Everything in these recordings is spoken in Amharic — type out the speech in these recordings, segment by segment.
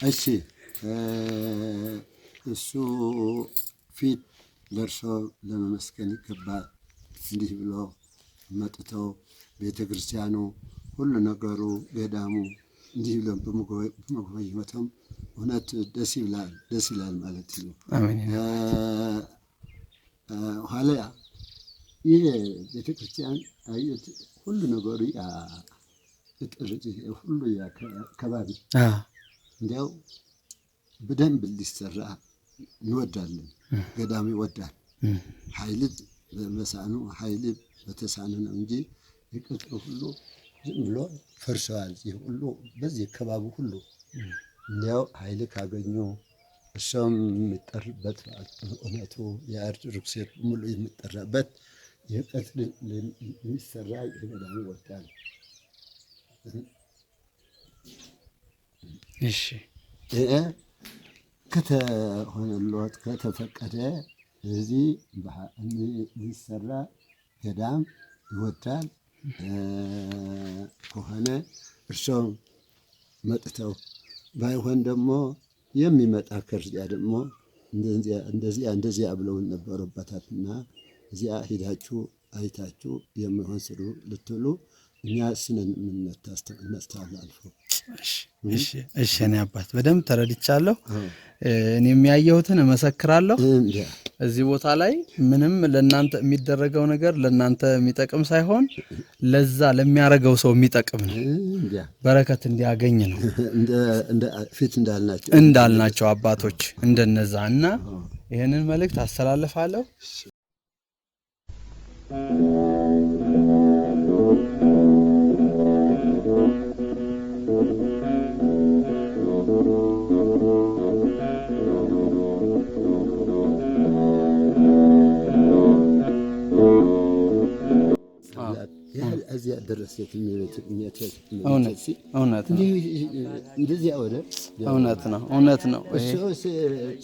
እሺ እሱ ፊት ለርሶ ለመመስገን ይገባል። እንዲህ ብሎ መጥተው ቤተክርስቲያኑ ሁሉ ነገሩ ገዳሙ እንዲህ ብሎ በመጎብኘቱም እውነት ደስ ይላል ማለት ነው። አሜን። ኋላ ይሄ ቤተክርስቲያን አየት ሁሉ ነገሩ ያ እጥርት ሁሉ ያ ከባቢ እንዲያው በደንብ ሊሰራ እንወዳለን። ገዳም ይወዳል። ኃይል በመሳኑ ኃይል በተሳነ ነው እንጂ የቅጥሩ ሁሉ ዝም ብሎ ፈርሰዋል። ይህ ሁሉ በዚህ ከባቢ ሁሉ እንዲያው ኃይል ካገኙ እሷም የሚጠርበት እውነቱ የኦርቶዶክስ ሙሉ የሚጠራበት የቅጥር የሚሰራ የገዳም ይወዳል። እሺ ከተሆነለት ከተፈቀደ እዚህ ሊሰራ ገዳም ይወዳል። ከሆነ እርሶም መጥተው ባይሆን ደግሞ የሚመጣ ከዚያ ደግሞ እንደዚያ ብለውን ነበሩበታልና እዚያ ሄዳችሁ አይታችሁ የሚሆን ስሩ ልትሉ እኛ ስነን እናስተላልፈው። እሺ እኔ አባት በደንብ ተረድቻለሁ። እኔ የሚያየሁትን እመሰክራለሁ። እዚህ ቦታ ላይ ምንም ለናንተ የሚደረገው ነገር ለናንተ የሚጠቅም ሳይሆን ለዛ ለሚያረጋው ሰው የሚጠቅም ነው። በረከት እንዲያገኝ ነው። እንደ ፊት እንዳልናቸው አባቶች እንደነዛና ይሄንን መልእክት አስተላልፋለሁ። እዚያ ደረሰት የሚሉት እውነት ነው።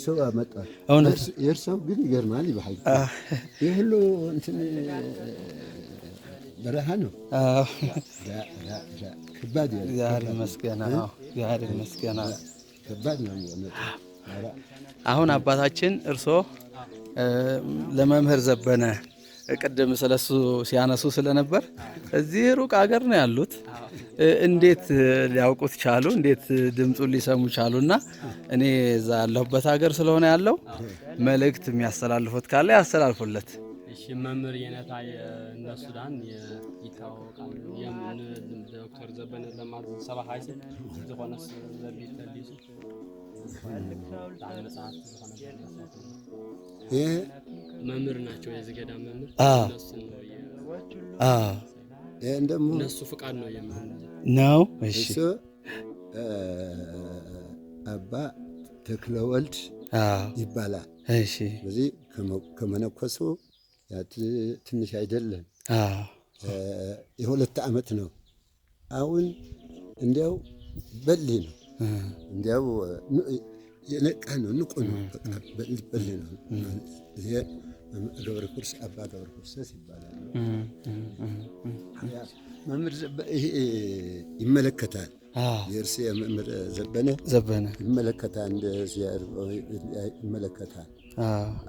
ሰው አመጣ የእርሰው ግን ይገርማል። ይባል ይህ ሁሉ እንትን በረሃ ነው። ከባድ ከባድ ነው። አሁን አባታችን እርሶ ለመምህር ዘበነ ቅድም ስለሱ ሲያነሱ ስለነበር እዚህ ሩቅ ሀገር ነው ያሉት። እንዴት ሊያውቁት ቻሉ? እንዴት ድምጹን ሊሰሙ ቻሉና እኔ እዛ ያለሁበት ሀገር ስለሆነ ያለው መልእክት የሚያስተላልፉት ካለ ያስተላልፉለት። እሺ መምህር የነታ የነሱዳን ይታወቃል። የምን ዶክተር ዘበነ ለማለት ሰባ ሀይስ ዝሆነስ ዘቢት ተሊሱ መምህር ናቸው። የዚህ ገዳም መምህር እነሱ ፍቃድ ነው ነው። እሺ አባ ተክለ ወልድ ይባላል። እሺ በዚህ ከመነኮሱ ትንሽ አይደለም። የሁለት ዓመት ነው። አሁን እንዲያው በል ነው እንዲያው የነቃ ነው። ንቁ ነው። በል ነው። ገብረ ኩርስ አባ ገብረ ኩርስ ይባላል። መምህር ይሄ ይመለከታል። የእርስ የመምህር ዘበነ ይመለከታል። እንደዚህ ይመለከታል።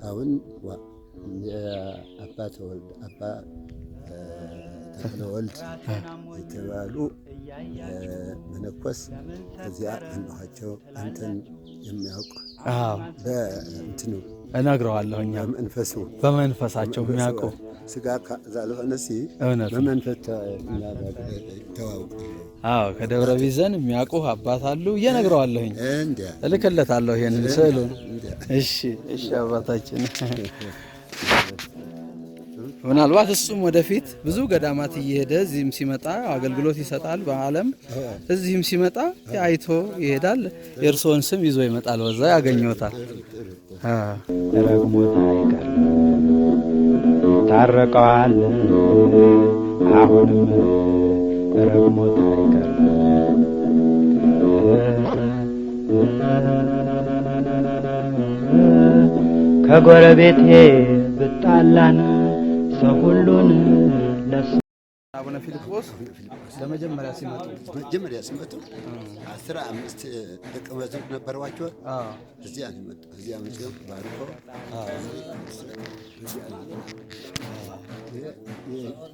አሁን አባ ተወልድ አባ ተክለ ወልድ የተባሉ መነኮስ እዚያ እንኋቸው አንተን የሚያውቅ በእንትኑ እነግረዋለሁ። እኛ በመንፈሳቸው የሚያውቁ ስጋ ዛልሆነ በመንፈስ ተዋውቁ። ከደብረ ቢዘን የሚያውቁ አባት አሉ። እየነግረዋለሁኝ እልክለታለሁ ይሄንን ስዕሉን። እሺ አባታችን ምናልባት እሱም ወደፊት ብዙ ገዳማት እየሄደ እዚህም ሲመጣ አገልግሎት ይሰጣል። በዓለም እዚህም ሲመጣ አይቶ ይሄዳል። የእርስዎን ስም ይዞ ይመጣል። በዛ ያገኘዎታል። ረግሞት አይቀር ታረቀዋል። አሁንም ረግሞት አይቀር ከጎረቤቴ ብጣላን ሰው ሁሉን ለሱ አቡነ ፊልጶስ ለመጀመሪያ ሲመጡ 15 ደቀ መዛሙርት ነበሯቸው። እዚያ ነው የመጡ። እዚያ መጥተው ባርኮ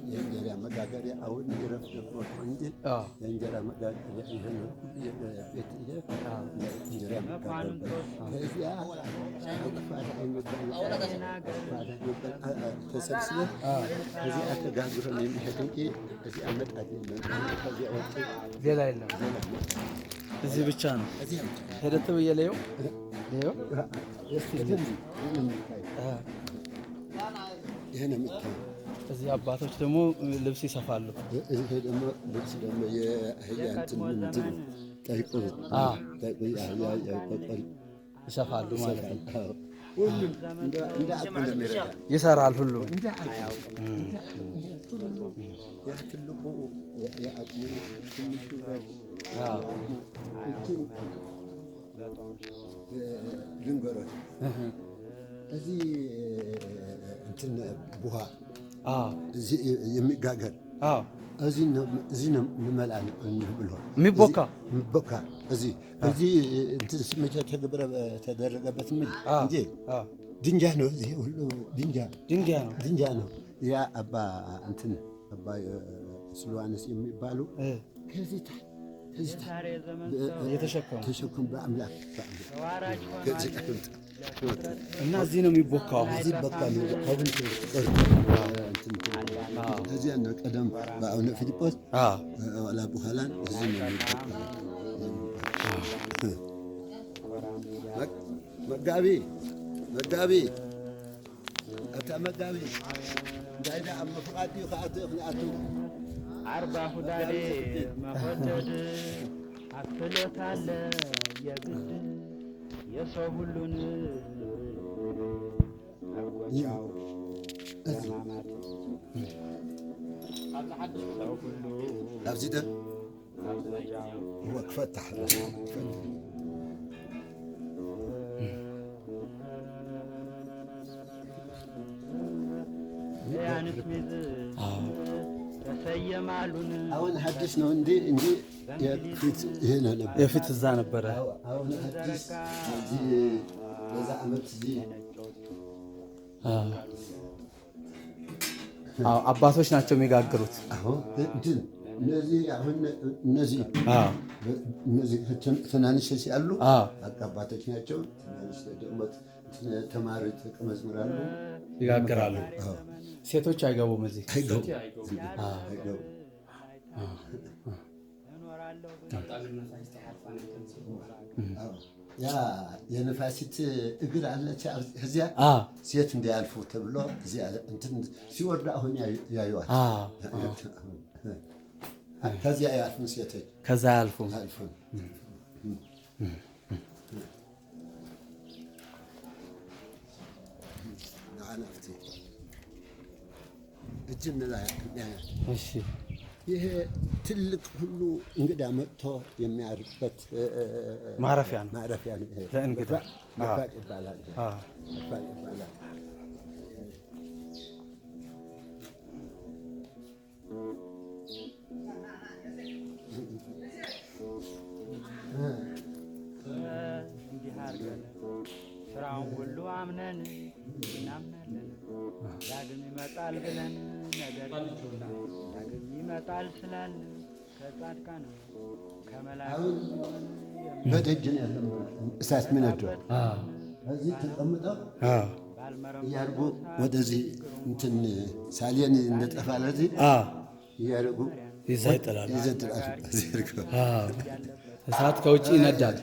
የእንጀራ መጋገሪያ አሁን የረፍት ቦታ እንጂ የእንጀራ መጋገሪያ ይሄ ነው። እንጀራ መጋገሪያ ከዚያ ተሰብስበው ከዚያ ተጋግረው ነው የሚሄዱ እንጂ እዚህ አመጣጥ የለም። ከዚያ ወጥ ሌላ የለም። እዚህ ብቻ ነው። ሄደት ብዬ ለየው ይሄ ነው የሚታየው። እዚህ አባቶች ደግሞ ልብስ ይሰፋሉ። ይሄ ደግሞ ልብስ ደግሞ የአህያ እንትን ጠይቁ ይሰፋሉ ማለት ነው። ሁሉም እንደ አቅሙ እንደሚረዳ ይሰራል። ሁሉም ያ ትልቁ የአቅሙ ትንሹ ልንገሮች እዚህ እንትን ቡሃ እዚህ የሚጋገር እዚህ ነው የሚመላ ብሎ የሚቦካ እዚህ እንትን ስሜት ተደረገበት የሚል እንጂ ድንጋይ ነው። እዚህ ሁሉ ድንጋይ ነው። ያ አባ እንትን አባ ስልዋንስ የሚባሉ ከዚህ ተሸከሙ በአምላክ እና እዚህ ነው የሚቦካው። እዚህ በቃ ነው። እዚያ ነው ቀደም በአቡነ ፊልጶስ ወላ በኋላ እዚህ ነው የሚቦካው። መጋቢ أنت مقابل دايدا أما فقادي وخاطئ أخنعته 40 فدادي ما خدد أكلت على يقد يصوبلون أقوى لابزيده هو كفتح አሁን ሐዲስ ነው እንዴ የፊት ይሄ ነው ነበር የፊት እዛ ነበረ። አሁን ሐዲስ እዚህ በዛ አመት እዚህ አባቶች ናቸው የሚጋግሩት። አሁን እንትን እነዚህ ትናንሽ ሲያሉ አባቶች ናቸው። ትናንሽ ደግሞ ተማሪዎች ተቀመዝምራሉ ይጋግራሉ። ሴቶች አይገቡም እዚህ አይገቡ። ያ የነፋሲት እግር አለች እዚያ ሴት እንዲያልፉ ተብሎ እዚያ እንትን ሲወርድ አሁን ያዩዋል። ከዚያ ያልፉን ሴቶች ከዛ ያልፉም እጅን ላይ እሺ ይሄ ትልቅ ሁሉ እንግዳ መጥቶ የሚያርፍበት ማረፊያ ነው። ለእንግዳ ነፋቅ ይባላል። ስራውን ሁሉ አምነን እናምናለን። ዳግም ይመጣል ብለን ነገር ዳግም ይመጣል ስላል ከጻድቃን ከመላእክት በደጅ ነው ያለው እሳት የሚነደው እዚህ ተቀምጠው እያርጉ ወደዚህ እንትን ሳሊያን እንደጠፋ ለዚህ እያርጉ ይዘጥላል። እሳት ከውጭ ይነዳል።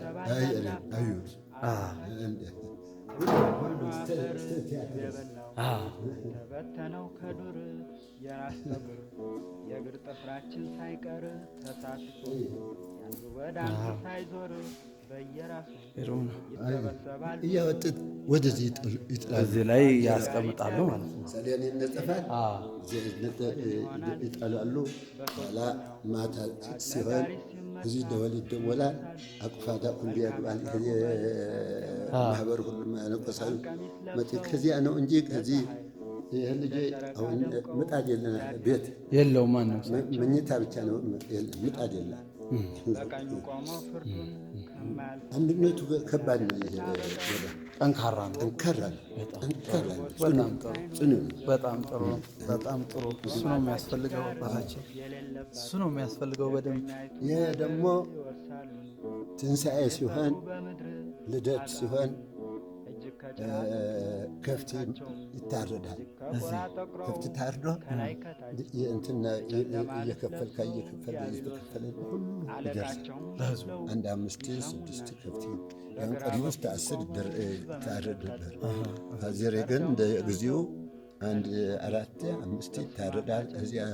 ተበተነው ከዱር የራስ ጠጉር የእግር ጥፍራችን ሳይቀር ተሳስቶ ያንዱ ወደ አንዱ ሳይዞር በየራሱ ይሰበሰባል። እያወጡት ወደዚህ ይጥላሉ። እዚህ ላይ ያስቀምጣሉ ማለት ነው። ሰሌን ይነጠፋል፣ ይጣላሉ። ኋላ ማታ ሲሆን እዚህ ደወል ይደወላል። አቁፋዳ ሁሉ ያግባል። ማህበር ሁሉ መነኮሳዊ ከዚያ ነው እንጂ ከዚህ ይሄ ልጅ አሁን ምጣድ የለና ቤት የለውም ማንም መኝታ ብቻ ነው ምጣድ የለ በቀኙ ቆመው ፍርዱን አንድነቱ ከባድ ነው። ይሄ ጠንካራ ነው። ጠንካራ ነው። በጣም ጥሩ ጽኑ በጣም ጥሩ በጣም ጥሩ። እሱ ነው የሚያስፈልገው አባታችን፣ እሱ ነው የሚያስፈልገው በደንብ። ይሄ ደግሞ ትንሣኤ ሲሆን ልደት ሲሆን ከፍት ይታረዳል። ከፍት ታርዶ እንትና እየከፈልካ እየተከፈለ ሁሉ ይደርሳል። አንድ 5 6 ከፍት ያን ቀድሞ እስከ 10 ይታረድ ነበር። ሀገሬ ግን እንደ ጊዜው 1 4 5 ይታረዳል። እዚያ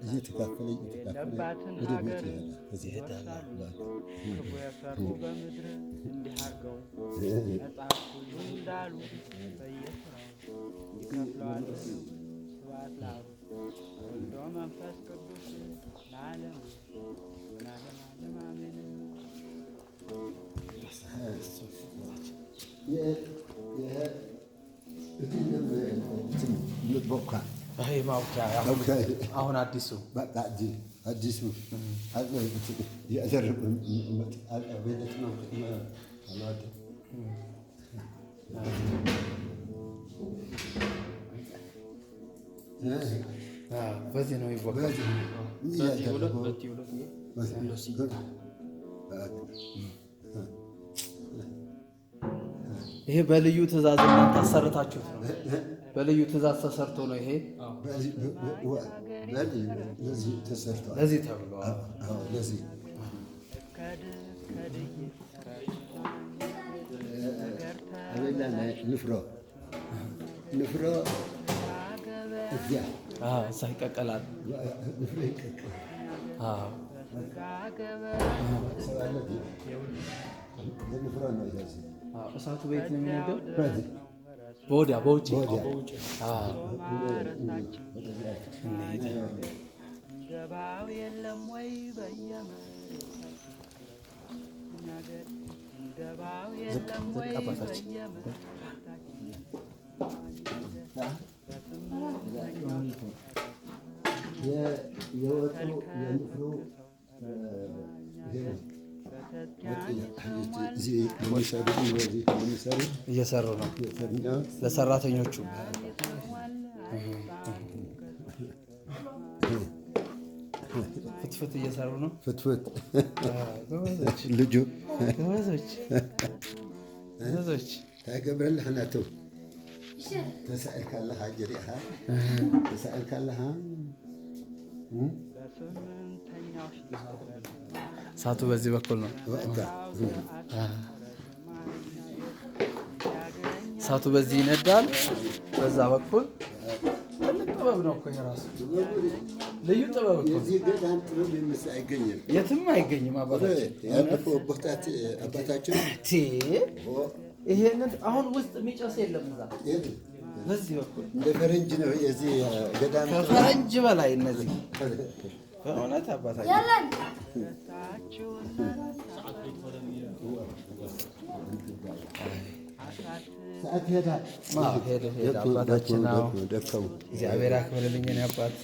እየተካፈለ ወደ ቤት ይሄዳል። እዚህ ይሄዳል። በምድር እንዲህ አድርገው መጽሐፉ እንዳሉ በየስራው ይከፍለዋል። ስብሐት ለአብ ወወልድ ወመንፈስ ቅዱስ ለዓለሙ ወለዓለሙ አሜን። ይሄ ማውኪያ አሁን አዲሱ በቃ አዲሱ ያደረጉ ቤት ነው። በዚህ ነው ይወቃል። ይሄ በልዩ ትእዛዝ እናንተ አሰርታችሁት ነው? በልዩ ትእዛዝ ተሰርቶ ነው ይሄ ለዚህ ተብሎ ለዚህ ንፍሮ እዚያ እዛ ይቀቀላል። ንፍሮ ይቀቀላል። እሳቱ ቤት ነው የሚነገር በወዲያ በውጭ ገባው የለም ወይ ገባው የለም ወይ የወጡ የንፍሮ እየሰሩ ነው ለሰራተኞቹ። ፍትፍት እየሰሩ ነው። ፍትፍት ልጁ ጎበዞች ታገብረልህ ናተው ተሳእልካለህ ጀሪኻ ተሳእልካለህ እሳቱ በዚህ በኩል ነው። እሳቱ በዚህ ይነዳል፣ በዛ በኩል ትልቅ ጥበብ ነው እኮ የራሱ ልዩ ጥበብ እኮ። የዚህ ገዳም ጥበብ የሚመስል አይገኝም፣ የትም አይገኝም። አባታችን ያለፈው አባታችን ይሄንን አሁን ውስጥ የሚጨስ የለም እዛ በዚህ በኩል እንደ ፈረንጅ ነው የዚህ ገዳም ከፈረንጅ በላይ እነዚህ በእውነት አባታችን ሰዓት ሄዳል። ሄደ አባታችን። ደከሙ። እግዚአብሔር ያክብርልኝ የእኔ አባት።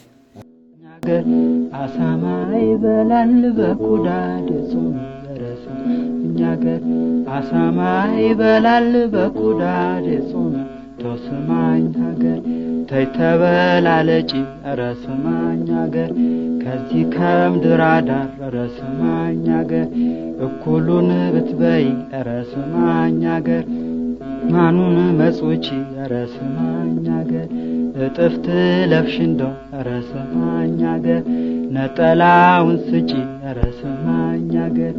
አሳማ ይበላል በኩዳድ ጾም ደረሰ። እኛ ገር አሳማ ይበላል በኩዳድ ጾም ተስማኝ ሀገር ተይተበላለጪ ኧረ ስማኝ ሀገር ከዚህ ከምድር ዳር ኧረ ስማኝ ሀገር እኩሉን ብትበይ ኧረ ስማኝ ሀገር ማኑን መጾቺ ኧረ ስማኝ ሀገር እጥፍ ትለብሽ እንደው ኧረ ስማኝ ሀገር ነጠላውን ስጪ ኧረ ስማኝ ሀገር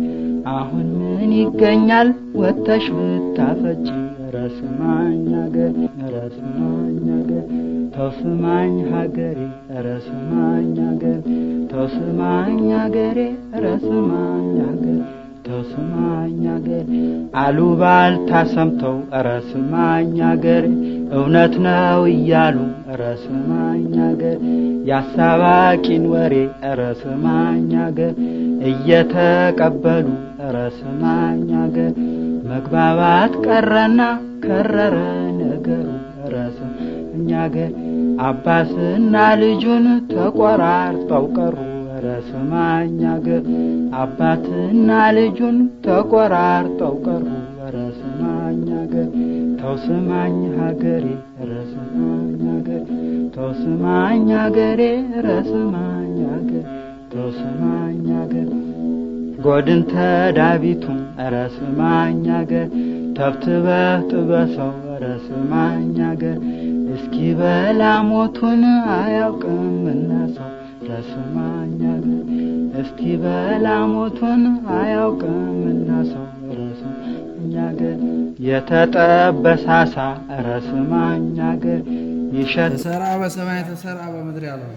አሁን ምን ይገኛል ወተሽ ብታፈጪ ኧረ ስማኝ ሀገር ኧረ ስማኝ ሀገር ተው ስማኝ ሀገሬ ኧረ ስማኝ ሀገር ተው ስማኝ ሀገሬ ኧረ ስማኝ ሀገር ተው ስማኝ ሀገር አሉባልታ ሰምተው ኧረ ስማኝ ሀገር እውነት ነው እያሉ ኧረ ስማኝ ሀገር ያሳባቂን ወሬ ኧረ ስማኝ ሀገር እየተቀበሉ ኧረ ስማኝ ሀገር መግባባት ቀረና ከረረ ነገሩ ኧረ ስማኝ እኛ ገር አባትና ልጁን ተቆራርጠው ቀሩ ኧረ ስማኝ አገር አባትና ልጁን ተቆራርጠው ቀሩ ኧረ ስማኝ አገር ተው ስማኝ ሀገሬ ኧረ ስማኝ አገር ተው ስማኝ አገሬ ኧረ ስማኝ አገር ተው ስማኝ አገር ጎድን ተዳቢቱን ኧረ ስማኝ አገር ተብትበህ ጥበሰው ኧረ ስማኝ አገር እስኪ በላ ሞቱን አያውቅምና ሰው ኧረ ስማኝ አገር እስኪ በላ ሞቱን አያውቅምና ሰው ኧረ ስማኝ አገር የተጠበሳሳ ኧረ ስማኝ አገር ይሸት ተሰራ በሰማይ ተሰራ በምድር ያለው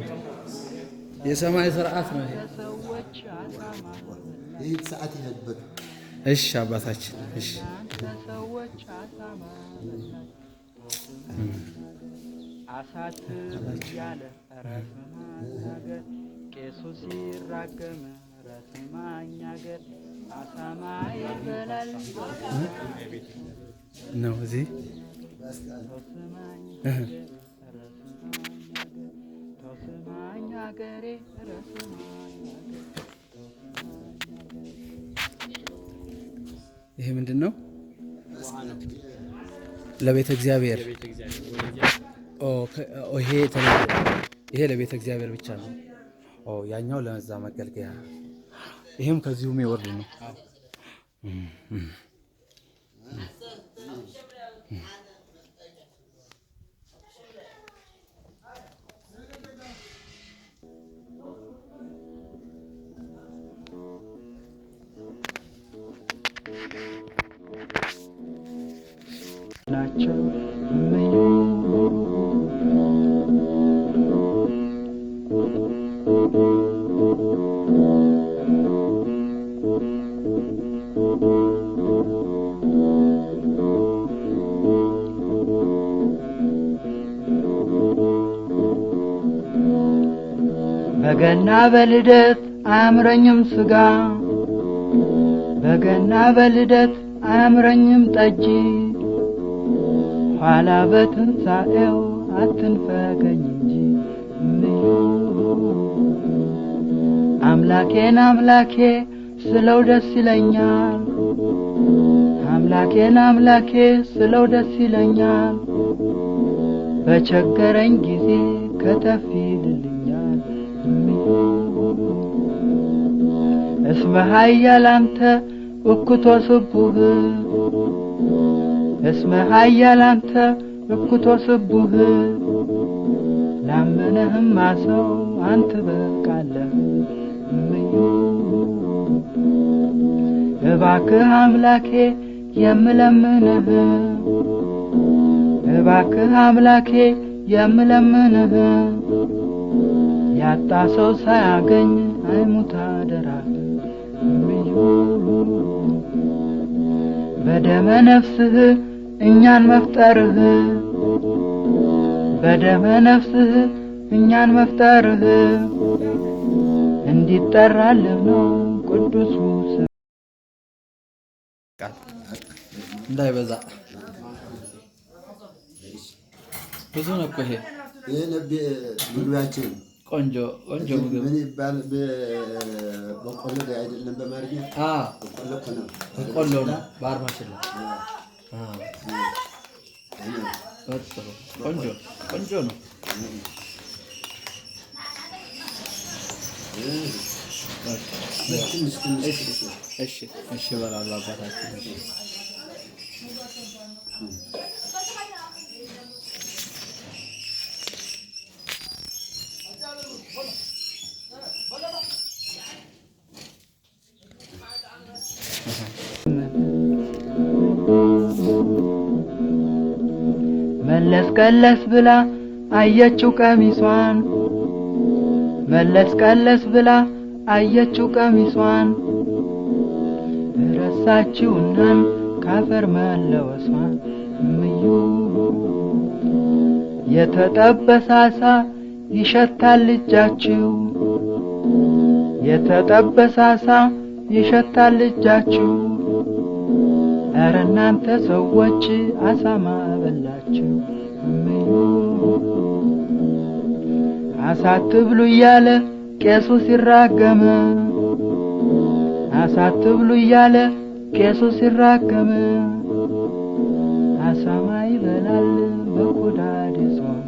የሰማይ ሥርዓት ነው። ይሄ ሰዓት ይሄድበት። እሺ አባታችን እሺ አሳት ያለ ኧረ ስማኝ አገር ቄሱ ሲራገም ኧረ ስማኝ አገር አሳማ ይበላል ነው እዚህ ተስማኝ አገሬ ኧረ ስማኝ አገር ይሄ ምንድነው? ለቤተ እግዚአብሔር ይሄ ለቤተ እግዚአብሔር ብቻ ነው። ያኛው ለዛ መገልገያ። ይሄም ከዚሁ የሚወርድ ነው። ናቸው በገና በልደት አያምረኝም ስጋ በገና በልደት አያምረኝም ጠጅ ኋላ በትንሣኤው አትንፈገኝ እንጂ አምላኬን አምላኬ ስለው ደስ ይለኛል አምላኬን አምላኬ ስለው ደስ ይለኛል በቸገረኝ ጊዜ ከተፍ ይልልኛል እስመ ኃያል አንተ እኩቶ ስቡህ እስመ ኃያል አንተ እኩቶ ስቡህ ላመነህማ ሰው አንተ በቃለህ እባክህ አምላኬ የምለምንህ እባክህ አምላኬ የምለምንህ ያጣ ሰው ሳያገኝ አይሙት አደራህ በደመ ነፍስህ እኛን መፍጠርህ በደመ ነፍስህ እኛን መፍጠርህ እንዲጠራልህ ነው ቅዱሱ ስም እንዳይበዛ ብዙ ነው እኮ ይሄ ምግባችን ቆንጆ ቆንጆ ምግብ ምን ይባል? በቆሎ አይደለም በማርኛ በቆሎ ነው በአርማሽላ ቆንጆ ቆንጆ ነው። እሺ በላሉ አባታችን መለስ ቀለስ ብላ አየችው ቀሚሷን መለስ ቀለስ ብላ አየችው ቀሚሷን ረሳችውናን ካፈር መለወሷን ምዩ የተጠበሳሳ ይሸታል እጃችሁ የተጠበሳሳ ይሸታል እጃችሁ ኧረ እናንተ ሰዎች አሳማ በላችሁ ምዩ አሳትብሉ እያለ ቄሱ ሲራገም አሳትብሉ እያለ ቄሱ ሲራገም አሳማ ይበላል በኩዳዴ ጾም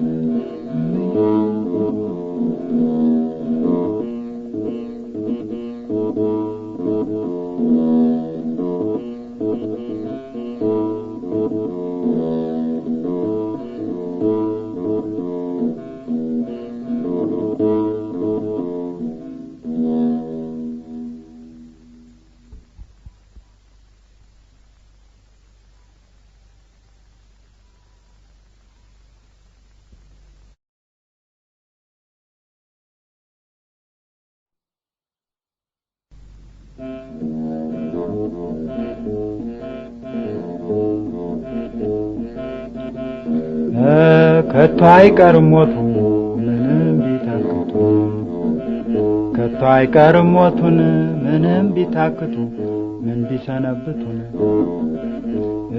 ከቶ አይቀርም ሞቱ ምንም ቢታክቱ ከቶ አይቀርም ሞቱን ምንም ቢታክቱ ምን ቢሰነብቱን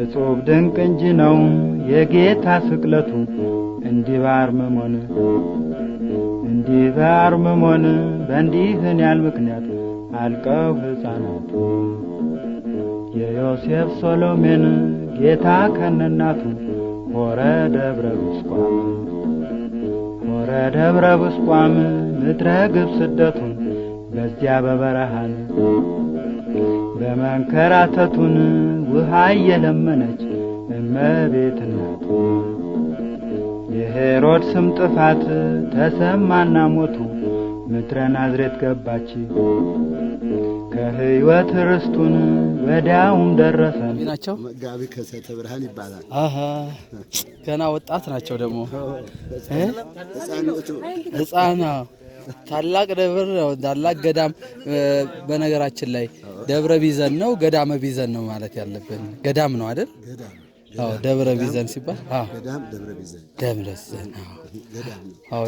እጹብ ድንቅ እንጂ ነው የጌታ ስቅለቱ እንዲህ በአርምሞን በእንዲህን ያል ምክንያት አልቀው ሕፃናቱ የዮሴፍ ሶሎሜን ጌታ ከነናቱ ሆረ ደብረ ብስቋም ምድረ ግብፅ ስደቱን በዚያ በበረሃን በመንከራተቱን ውሃ እየለመነች እመቤት እናቱ የሄሮድስም ጥፋት ተሰማና ሞቱ ምድረ ናዝሬት ገባች ከህይወት ርስቱን ወዲያውም ደረሰን ናቸው። መጋቢ ከሰተ ብርሃን ይባላል። ገና ወጣት ናቸው ደግሞ ህፃና ታላቅ ደብር ታላቅ ገዳም። በነገራችን ላይ ደብረ ቢዘን ነው ገዳመ ቢዘን ነው ማለት ያለብን። ገዳም ነው አይደል? አዎ ደብረ ቢዘን ሲባል ገዳም ደብረ ቢዘን ገዳም ነው። አዎ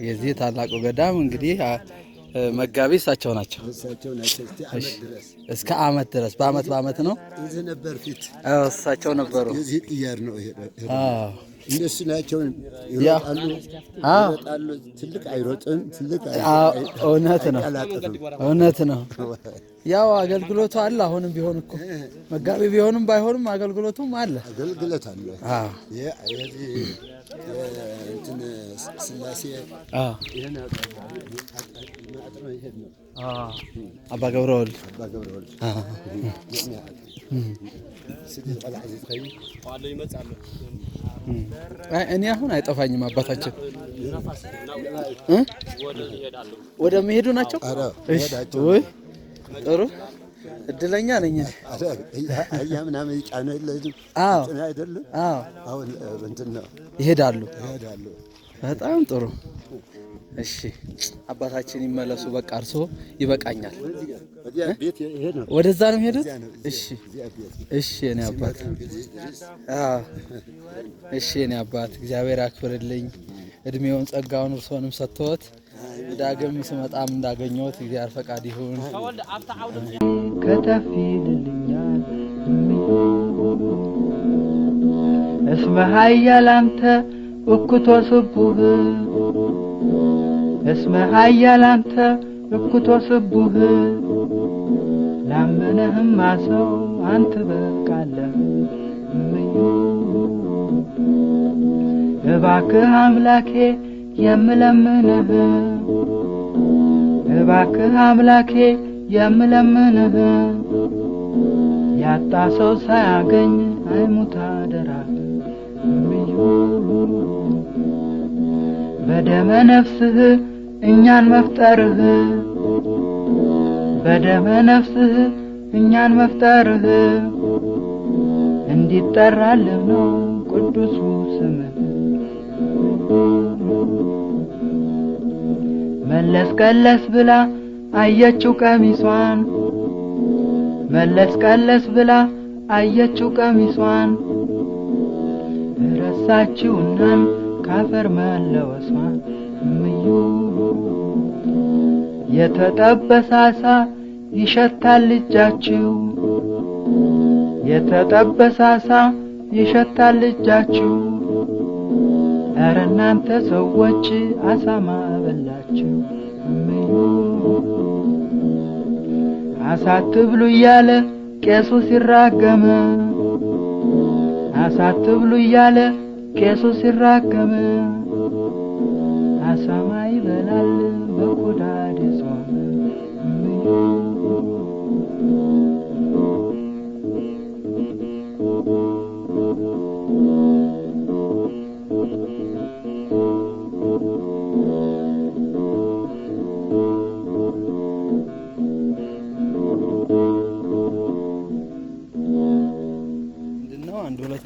የዚህ ታላቁ ገዳም እንግዲህ መጋቢ እሳቸው ናቸው። እስከ ዓመት ድረስ በዓመት ነው። እዚህ ነበር ፊት። እሳቸው ነበሩ። የዚህ ጥያር ነው ይሄ። እነሱ ናቸው ይሮጣሉ። ትልቅ አይሮጥም። እውነት ነው። ያው አገልግሎቱ አለ። አሁንም ቢሆን እኮ መጋቢ ቢሆንም ባይሆንም አገልግሎቱም አለ። እንትን ስላሴ አባ ገብረወልድ እኔ አሁን አይጠፋኝም። አባታችን ወደ መሄዱ ናቸው። ወይ ጥሩ እድለኛ ነኝ። አያ ምናምን ይጫነ አይደለም። አሁን እንትን ነው ይሄዳሉ። በጣም ጥሩ። እሺ አባታችን ይመለሱ። በቃ እርሶ ይበቃኛል። ወደዛ ነው ሄዱት። እሺ የኔ አባት የኔ አባት እግዚአብሔር ያክብርልኝ። እድሜውን ጸጋውን እርሶንም ሰጥቶት ዳግም ስመጣም እንዳገኘሁት እግዚአብሔር ፈቃድ ይሁን። ከተፍ ይልልኛል እስመ ኃያል አንተ እኩቶ ስቡህ እስመ ኃያል አንተ እኩቶ ስቡህ ላመነህማ ሰው አንተ በቃለህ እባክህ አምላኬ የምለምንህ እባክህ አምላኬ የምለምንህ ያጣ ሰው ሳያገኝ አይሙት አደራህ በደመ ነፍስህ እኛን መፍጠርህ በደመ ነፍስህ እኛን መፍጠርህ እንዲጠራልህ ነው ቅዱሱ ስምህ መለስ ቀለስ ብላ አየችው ቀሚሷን መለስ ቀለስ ብላ አየችው ቀሚሷን ረሳችውናን ካፈር መለወሷን ምዩ የተጠበሳሳ ይሸታል እጃችሁ የተጠበሳሳ ይሸታል እጃችሁ ኧረ እናንተ ሰዎች አሳማ በላችሁ አሳትብሉ እያለ ቄሱ ሲራገም አሳትብሉ እያለ ቄሱ ሲራገም አሳማ ይበላል በኩዳድ ጾም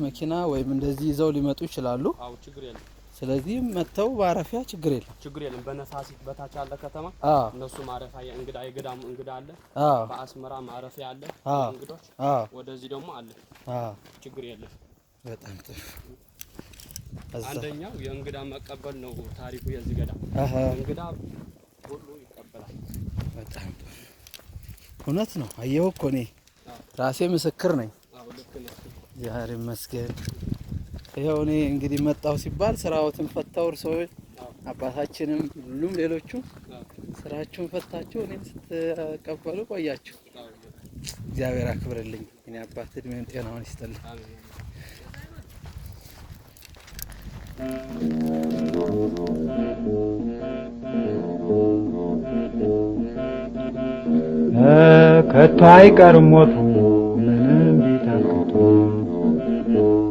መኪና ወይም እንደዚህ ይዘው ሊመጡ ይችላሉ አው ችግር የለም ስለዚህ መተው ባረፊያ ችግር የለም በነፋሲት በታች ያለ ከተማ እነሱ ማረፊያ እንግዳ የገዳሙ እንግዳ አለ በአስመራ ማረፊያ አለ እንግዶች ወደዚህ ደግሞ አለ ችግር የለም በጣም ጥሩ አንደኛው የእንግዳ መቀበል ነው ታሪኩ የዚህ ገዳም እንግዳ ሁሉ ይቀበላል በጣም ጥሩ እውነት ነው አየው እኮ እኔ ራሴ ምስክር ነኝ ዛሬ መስገን ይሄው እኔ እንግዲህ መጣው ሲባል ስራዎትን ፈታው እርሶች አባታችንም ሁሉም ሌሎቹ ስራችሁን ፈታችሁ እኔን ስትቀበሉ ቆያችሁ እግዚአብሔር አክብርልኝ እኔ አባት እድሜን ጤናውን ይስጥልኝ ከቶ አይቀርም ሞቱ ምንም ቢታክቱ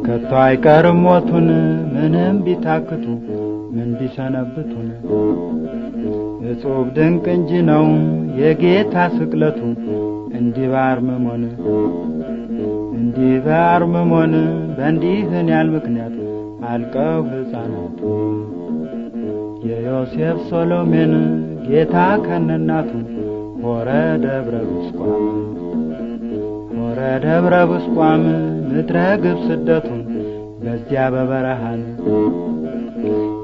ከቶ አይቀርም ሞቱን ምንም ቢታክቱ ምን ቢሰነብቱን እጹብ ድንቅ እንጂ ነው የጌታ ስቅለቱ እንዲህ ባርምሞን በእንዲህን ያል ምክንያት አልቀው ሕፃናቱ የዮሴፍ ሶሎሜን ጌታ ከነናቱ ሆረ ደብረ ብስቋም ምድረ ግብ ስደቱን በዚያ በበረሃን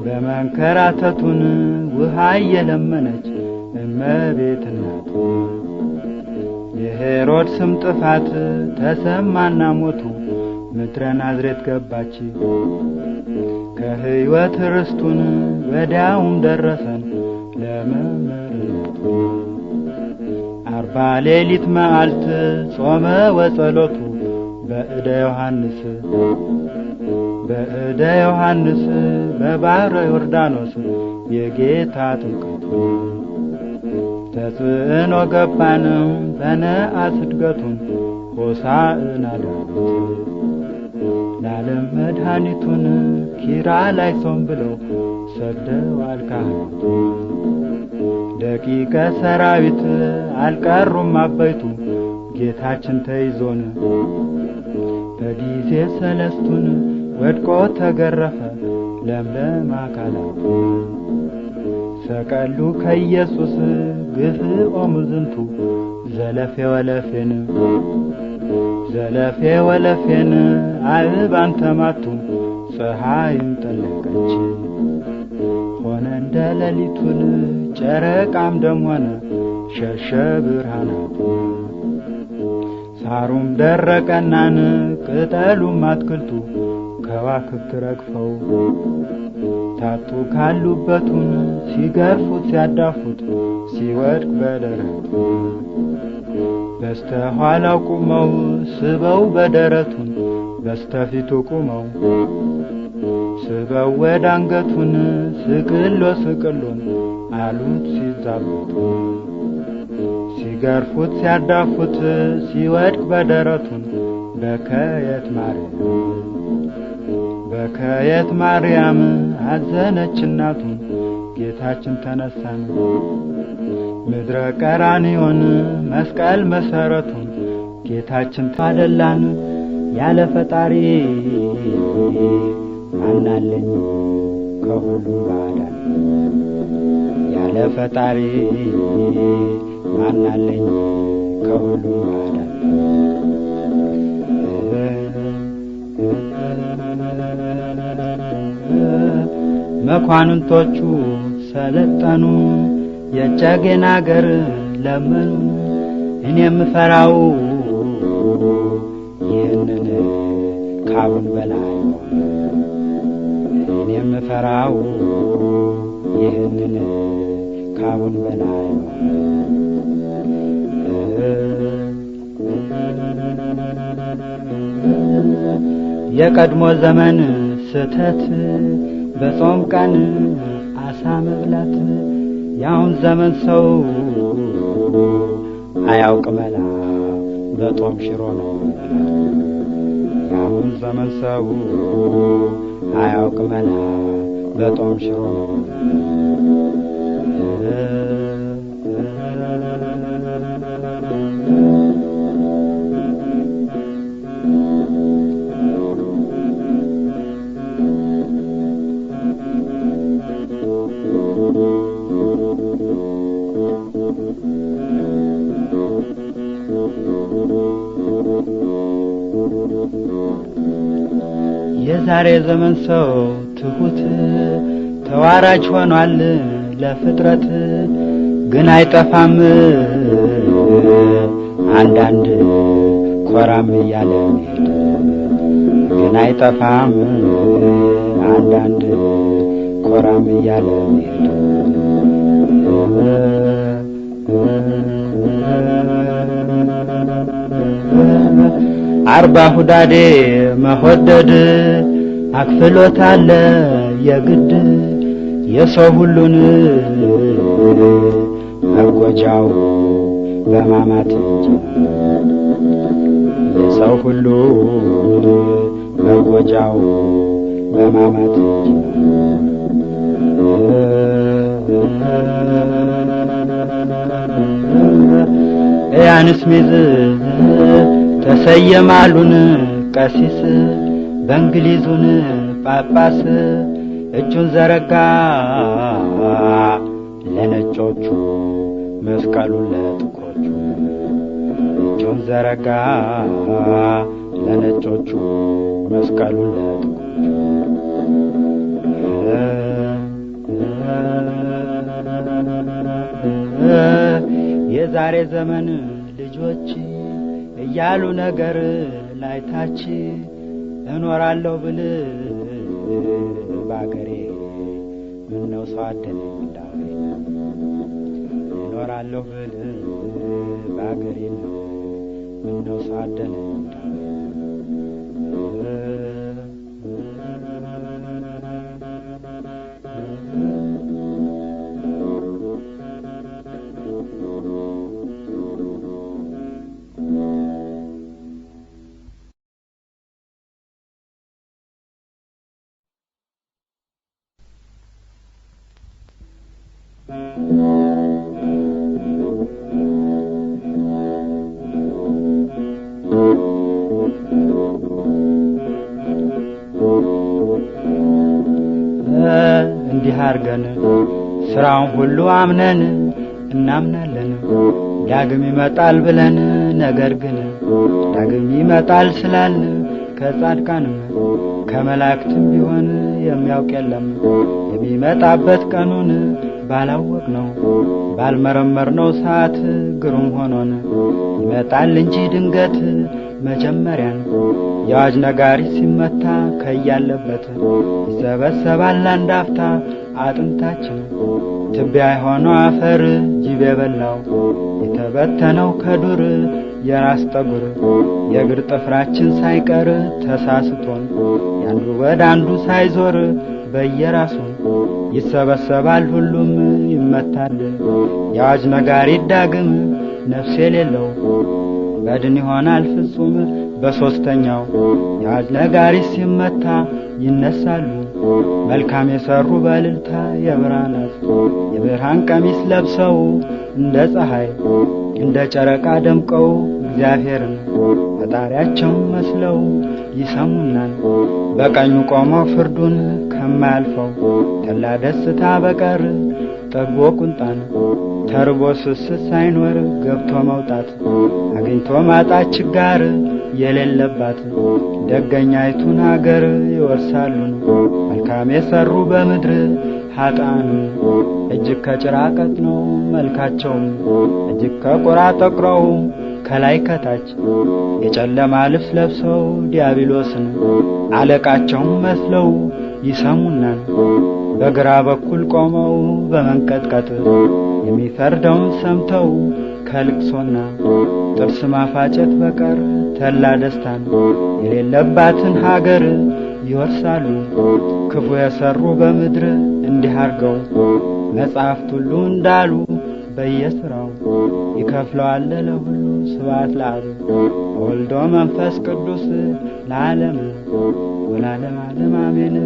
በመንከራተቱን ውሃ እየለመነች እመቤት እናቱ የሄሮድስም ጥፋት ተሰማና ሞቱ ምድረ ናዝሬት ገባች ከሕይወት ርስቱን ወዲያውም ደረሰን ለመመረቱ 40 ሌሊት መዓልት ጾመ ወጸሎቱ በእደ ዮሐንስ በባሕረ ዮርዳኖስ የጌታ ጥምቀቱ ተጽዕኖ ገባን በነአስ እድገቱን ሆሳዕና ዳዊት ለዓለም መድኃኒቱን ኪራ ላይ ሶም ብለው ሰደዋል ካህናቱ ደቂቀ ሰራዊት አልቀሩም አበይቱ ጌታችን ተይዞን በጊዜ ሰለስቱን ወድቆ ተገረፈ ለምለም አካላቱ ሰቀሉ ከኢየሱስ ግፍዖሙ ዝንቱ ዘለፌ ወለፌን አልባን ተማቱ ፀሐይም ጠለቀች ሆነ እንደ ሌሊቱን ጨረቃም ደም ሆነ ሸሸ ብርሃናቱ ሳሩም ደረቀናን ቅጠሉም አትክልቱ ከዋክብት ረግፈው ታጡ ካሉበቱን ሲገርፉት ሲያዳፉት ሲወድቅ በደረቱ በስተኋላው ቁመው ስበው በደረቱን በስተፊቱ ቁመው ስበው ወደ አንገቱን ስቅሎን አሉት ሲዛቡት ሲገርፉት ሲያዳፉት ሲወድቅ በደረቱን በከየት ማርያም አዘነች እናቱን ጌታችን ተነሳን ምድረ ቀራንዮን መስቀል መሰረቱን ጌታችን ታደላን ያለ ፈጣሪ ማናለኝ ከሁሉ ባዳን ያለ ፈጣሪ ማናለኝ ከሁሉ ባዳን መኳንንቶቹ ሰለጠኑ የጨጌን አገር ለመኑ እኔ የምፈራው ይህንን ካቡን በላይ እኔ የምፈራው ይህንን ካቡን በላይ የቀድሞ ዘመን ስተት በጾም ቀን አሳ መብላት ያሁን ዘመን ሰው አያውቅ መላ በጦም ሽሮ ነው ያሁን ዘመን ሰው አያውቅ መላ በጦም ሽሮ ነው የዛሬ ዘመን ሰው ትሁት ተዋራጅ ሆኗል ለፍጥረት ግን አይጠፋም አንዳንድ ኮራም እያለ ግን አይጠፋም አንዳንድ ኮራም እያለ አርባ ሁዳዴ መሆደድ አክፍሎታል የግድ የሰው ሁሉን መጎጃው በማማት የሰው ሁሉ መጎጃው በማማት ያንስ ሚዝ ተሰየማሉን ቀሲስ በእንግሊዙን ጳጳስ እጁን ዘረጋ ለነጮቹ መስቀሉን ለጥቁሮቹ እጁን ዘረጋ ለነጮቹ መስቀሉን ለጥቁሮቹ የዛሬ ዘመን ልጆች እያሉ ነገር ላይታች እኖራለሁ ብል ባገሬ ምን ነው ሰው አደለኝ እንዳውሬ እኖራለሁ ብል ባገሬ ምን ነው ሰው አደለኝ እንዲህ አርገን ስራውን ሁሉ አምነን እናምናለን ዳግም ይመጣል ብለን ነገር ግን ዳግም ይመጣል ስላልን ከጻድቃንም ከመላእክትም ቢሆን የሚያውቅ የለም የሚመጣበት ቀኑን ባላወቅ ነው ባልመረመር ነው ሰዓት ግሩም ሆኖን ይመጣል እንጂ ድንገት መጀመሪያን የአዋጅ ነጋሪ ሲመታ ከያለበት ይሰበሰባል አንድ አፍታ አጥንታችን ትቢያ የሆነው አፈር ጅብ የበላው የተበተነው ከዱር የራስ ጠጉር የእግር ጥፍራችን ሳይቀር ተሳስቶን ያንዱ ወደ አንዱ ሳይዞር በየራሱ ይሰበሰባል ሁሉም ይመታል የአዋጅ ነጋሪ ዳግም ነፍስ የሌለው በድን ይሆናል ፍጹም በሶስተኛው የአዋጅ ነጋሪ ሲመታ ይነሳሉ መልካም የሰሩ በእልልታ የብርሃን ቀሚስ ለብሰው እንደ ፀሐይ እንደ ጨረቃ ደምቀው እግዚአብሔርን ፈጣሪያቸው መስለው ይሰሙናል በቀኙ ቆመው ፍርዱን ከማያልፈው ተላ ደስታ በቀር ጠግቦ ቁንጣን ተርቦ ስስት ሳይኖር ገብቶ መውጣት አግኝቶ ማጣት ችጋር የሌለባት ደገኛይቱን አገር ይወርሳሉን መልካም የሰሩ በምድር ኃጥአን እጅግ ከጭራ ቀጥነው መልካቸውም እጅግ ከቁራ ጠቁረው ከላይ ከታች የጨለማ ልብስ ለብሰው ዲያብሎስን አለቃቸውን መስለው ይሰሙናል። በግራ በኩል ቆመው በመንቀጥቀጥ የሚፈርደውን ሰምተው ከልቅሶና ጥርስ ማፋጨት በቀር ተላ ደስታን የሌለባትን ሀገር ይወርሳሉ። ክፉ የሰሩ በምድር እንዲህ አርገው መጻሕፍት ሁሉ እንዳሉ በየስራው ይከፍለዋል ለሁሉ ስብሐት ለአብ ወልዶ መንፈስ ቅዱስ ለዓለም ወለዓለመ ዓለም አሜን።